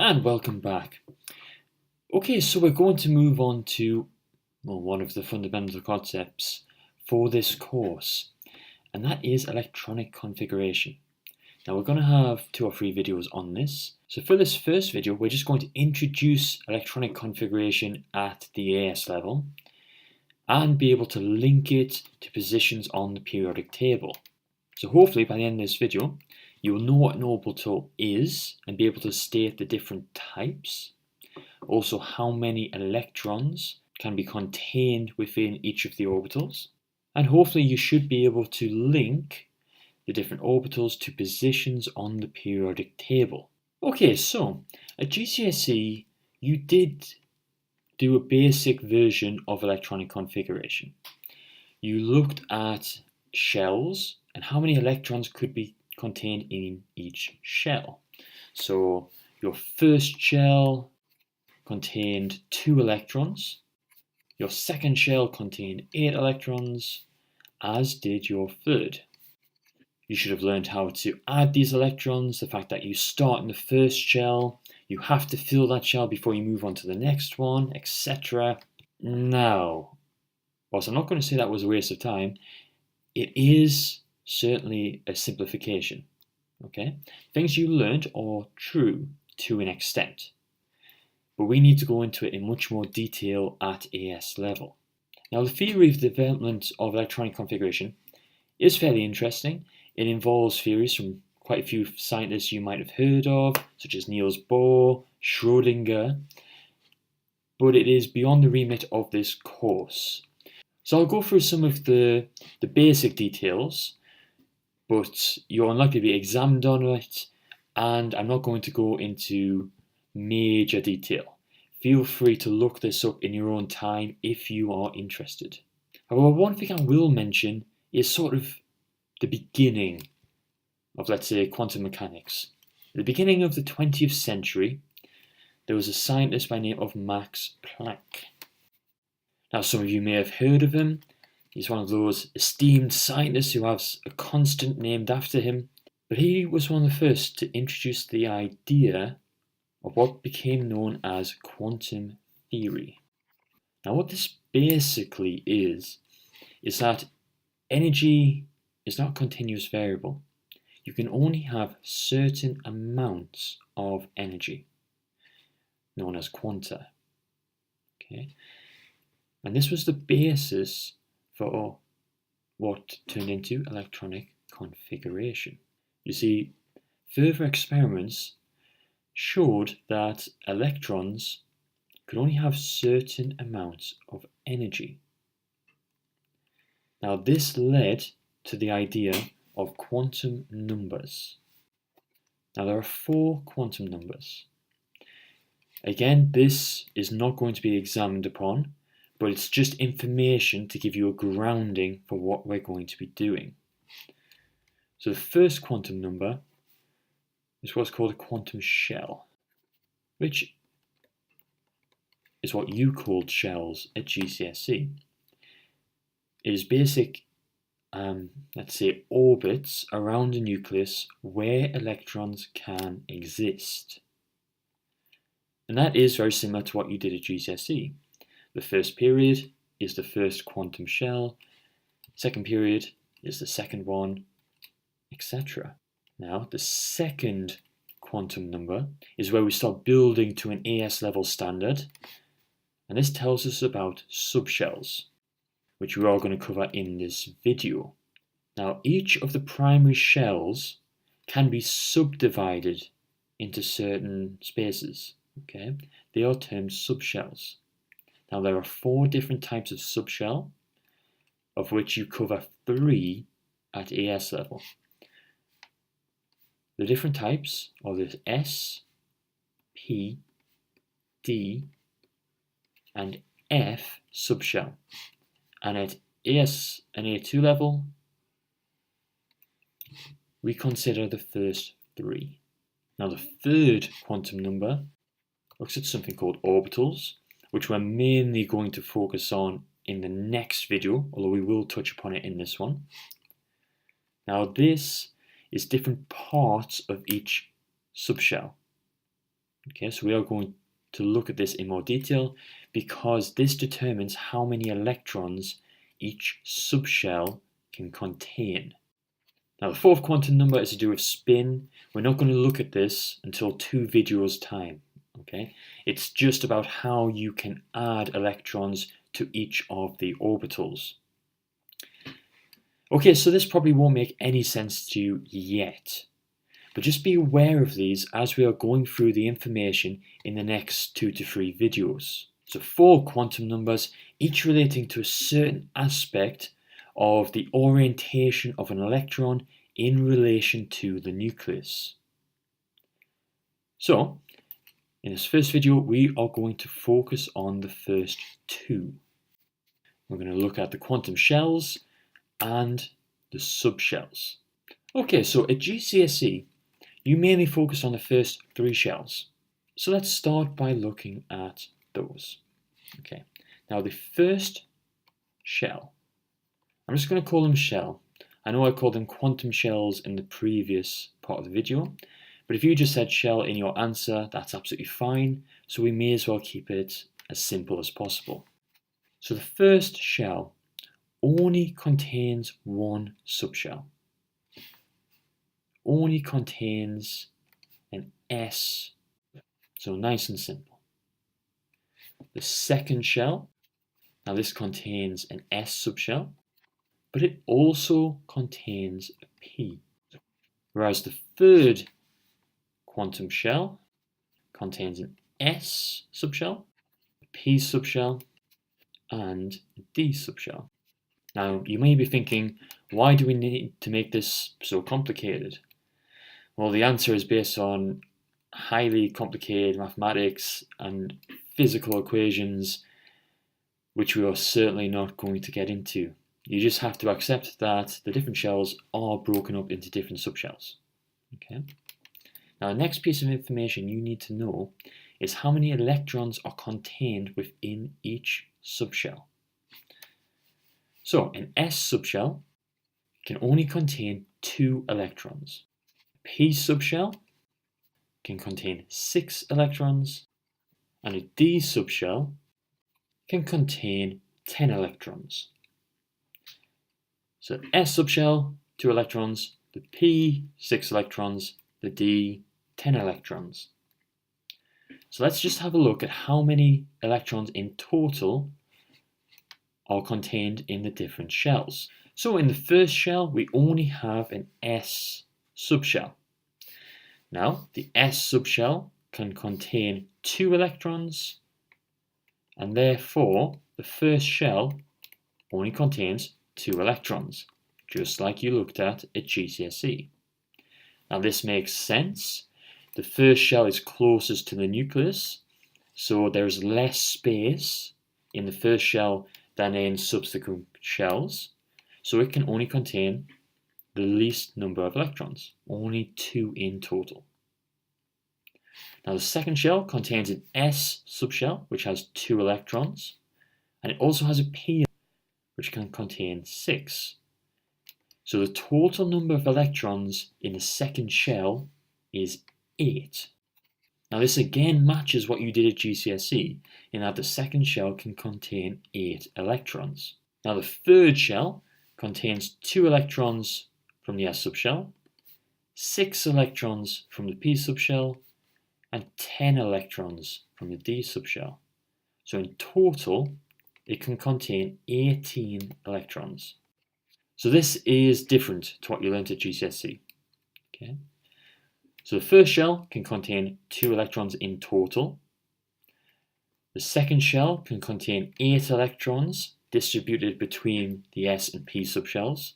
And welcome back. Okay, so we're going to move on to one of the fundamental concepts for this course, and that is electronic configuration. Now we're going to have 2 or 3 videos on this. So for this first video, we're just going to introduce electronic configuration at the AS level and be able to link it to positions on the periodic table. So hopefully by the end of this video, you will know what an orbital is and be able to state the different types. Also, how many electrons can be contained within each of the orbitals. And hopefully you should be able to link the different orbitals to positions on the periodic table. Okay, so at GCSE, you did do a basic version of electronic configuration. You looked at shells and how many electrons could be contained in each shell. So your first shell contained 2 electrons, your second shell contained 8 electrons, as did your third. You should have learned how to add these electrons, the fact that you start in the first shell, you have to fill that shell before you move on to the next one, etc. Now, whilst I'm not going to say that was a waste of time, it is certainly a simplification. Okay, things you learned are true to an extent, but we need to go into it in much more detail at AS level. Now, the theory of development of electronic configuration is fairly interesting. It involves theories from quite a few scientists you might have heard of, such as Niels Bohr, Schrödinger, but it is beyond the remit of this course. So I'll go through some of the basic details, but you're unlikely to be examined on it, and I'm not going to go into major detail. Feel free to look this up in your own time if you are interested. However, one thing I will mention is sort of the beginning of, let's say, quantum mechanics. At the beginning of the 20th century, there was a scientist by the name of Max Planck. Now, some of you may have heard of him. He's one of those esteemed scientists who has a constant named after him. But he was one of the first to introduce the idea of what became known as quantum theory. Now, what this basically is that energy is not a continuous variable. You can only have certain amounts of energy, known as quanta. Okay? And this was the basis for what turned into electronic configuration. You see, further experiments showed that electrons could only have certain amounts of energy. Now, this led to the idea of quantum numbers. Now, there are 4 quantum numbers. Again, this is not going to be examined upon, but it's just information to give you a grounding for what we're going to be doing. So the first quantum number is what's called a quantum shell, which is what you called shells at GCSE. It is basic, let's say, orbits around a nucleus where electrons can exist. And that is very similar to what you did at GCSE. The first period is the first quantum shell, second period is the second one, etc. Now, the second quantum number is where we start building to an AS level standard, and this tells us about subshells, which we are going to cover in this video. Now, each of the primary shells can be subdivided into certain spaces. Okay, they are termed subshells. Now, there are 4 different types of subshell, of which you cover 3 at AS level. The different types are the S, P, D, and F subshell. And at AS and A2 level, we consider the first 3. Now, the third quantum number looks at something called orbitals, which we're mainly going to focus on in the next video, although we will touch upon it in this one. Now, this is different parts of each subshell. Okay, so we are going to look at this in more detail because this determines how many electrons each subshell can contain. Now the fourth quantum number is to do with spin. We're not going to look at this until 2 videos time. Okay, it's just about how you can add electrons to each of the orbitals. Okay, so this probably won't make any sense to you yet, but just be aware of these as we are going through the information in the next 2 to 3 videos. So 4 quantum numbers, each relating to a certain aspect of the orientation of an electron in relation to the nucleus. So, in this first video, we are going to focus on the first 2. We're going to look at the quantum shells and the subshells. Okay, so at GCSE, you mainly focus on the first 3 shells. So let's start by looking at those. Okay, now the first shell, I'm just going to call them shell. I know I called them quantum shells in the previous part of the video, but if you just said shell in your answer, that's absolutely fine. So we may as well keep it as simple as possible. So the first shell only contains one subshell. Only contains an S, so nice and simple. The second shell, now this contains an S subshell, but it also contains a P. Whereas the third quantum shell contains an S subshell, a P subshell, and a D subshell. Now you may be thinking, why do we need to make this so complicated? Well, the answer is based on highly complicated mathematics and physical equations, which we are certainly not going to get into. You just have to accept that the different shells are broken up into different subshells. Okay. Now, the next piece of information you need to know is how many electrons are contained within each subshell. So, an S subshell can only contain 2 electrons. A P subshell can contain 6 electrons, and a D subshell can contain 10 electrons. So S subshell, 2 electrons, the P, 6 electrons, the D, 10 electrons. So let's just have a look at how many electrons in total are contained in the different shells. So in the first shell, we only have an S subshell. Now, the S subshell can contain 2 electrons, and therefore the first shell only contains 2 electrons, just like you looked at GCSE. Now this makes sense. The first shell is closest to the nucleus, so there's less space in the first shell than in subsequent shells, so it can only contain the least number of electrons, only 2 in total. Now the second shell contains an S subshell, which has 2 electrons, and it also has a P, which can contain 6. So the total number of electrons in the second shell is 8. Now this again matches what you did at GCSE, in that the second shell can contain 8 electrons. Now the third shell contains 2 electrons from the S subshell, 6 electrons from the P subshell, and 10 electrons from the D subshell. So in total, it can contain 18 electrons. So this is different to what you learned at GCSE. Okay. So the first shell can contain 2 electrons in total. The second shell can contain 8 electrons distributed between the S and P subshells.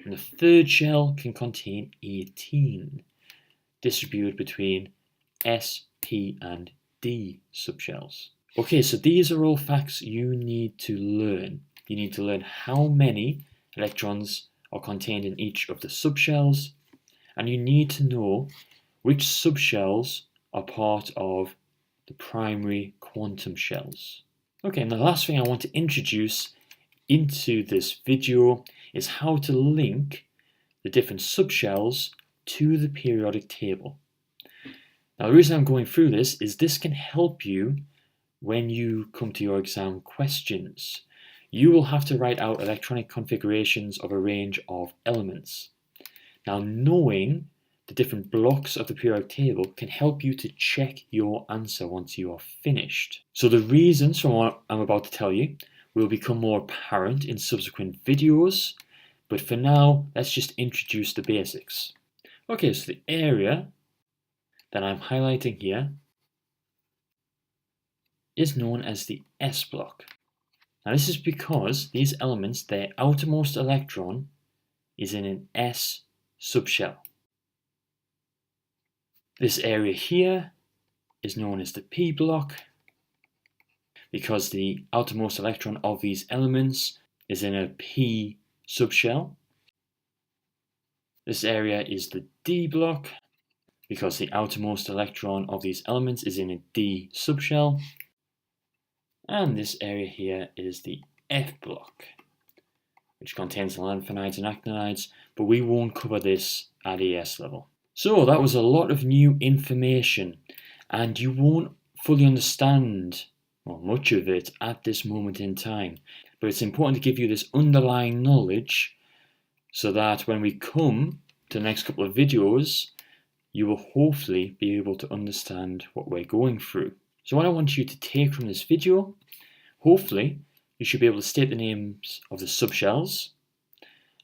And the third shell can contain 18 distributed between S, P, and D subshells. Okay, so these are all facts you need to learn. You need to learn how many electrons are contained in each of the subshells, and you need to know which subshells are part of the primary quantum shells. Okay, and the last thing I want to introduce into this video is how to link the different subshells to the periodic table. Now, the reason I'm going through this can help you when you come to your exam questions. You will have to write out electronic configurations of a range of elements. Now, knowing the different blocks of the periodic table can help you to check your answer once you are finished. So the reasons for what I'm about to tell you will become more apparent in subsequent videos, but for now, let's just introduce the basics. Okay, so the area that I'm highlighting here is known as the S block. Now this is because these elements, their outermost electron is in an S subshell. This area here is known as the P block because the outermost electron of these elements is in a P subshell. This area is the D block because the outermost electron of these elements is in a D subshell. And this area here is the F block, which contains lanthanides and actinides, but we won't cover this at ES level. So that was a lot of new information, and you won't fully understand much of it at this moment in time. But it's important to give you this underlying knowledge so that when we come to the next couple of videos, you will hopefully be able to understand what we're going through. So what I want you to take from this video, hopefully, you should be able to state the names of the subshells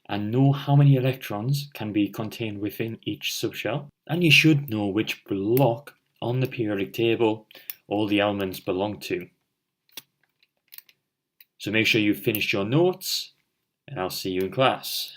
and know how many electrons can be contained within each subshell. And you should know which block on the periodic table all the elements belong to. So make sure you've finished your notes, and I'll see you in class.